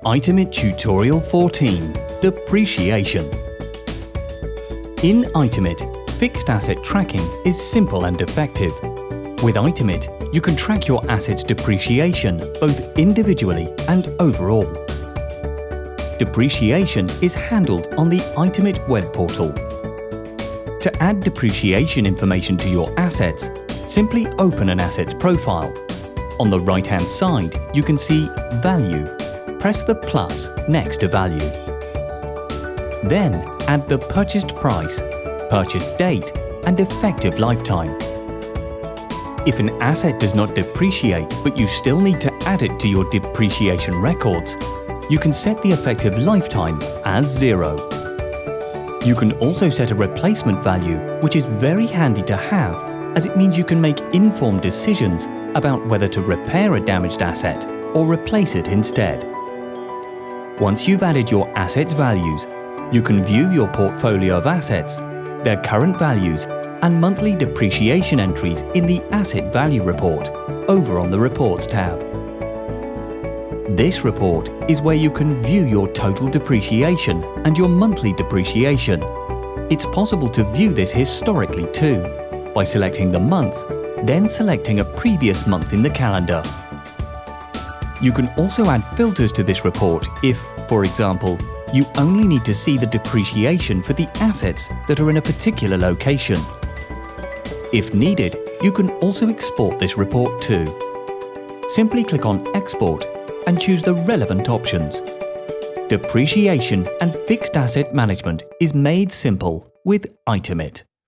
Itemit Tutorial 14 – Depreciation. In itemit, fixed asset tracking is simple and effective. With itemit, you can track your asset's depreciation both individually and overall. Depreciation is handled on the itemit web portal. To add depreciation information to your assets, simply open an asset's profile. On the right-hand side, you can see Value. Press the plus next to Value. Then add the purchased price, purchase date, and effective lifetime. If an asset does not depreciate but you still need to add it to your depreciation records, you can set the effective lifetime as 0. You can also set a replacement value, which is very handy to have, as it means you can make informed decisions about whether to repair a damaged asset or replace it instead. Once you've added your assets' values, you can view your portfolio of assets, their current values, and monthly depreciation entries in the Asset Value Report over on the Reports tab. This report is where you can view your total depreciation and your monthly depreciation. It's possible to view this historically too, by selecting the month, then selecting a previous month in the calendar. You can also add filters to this report if, for example, you only need to see the depreciation for the assets that are in a particular location. If needed, you can also export this report too. Simply click on Export and choose the relevant options. Depreciation and fixed asset management is made simple with itemit.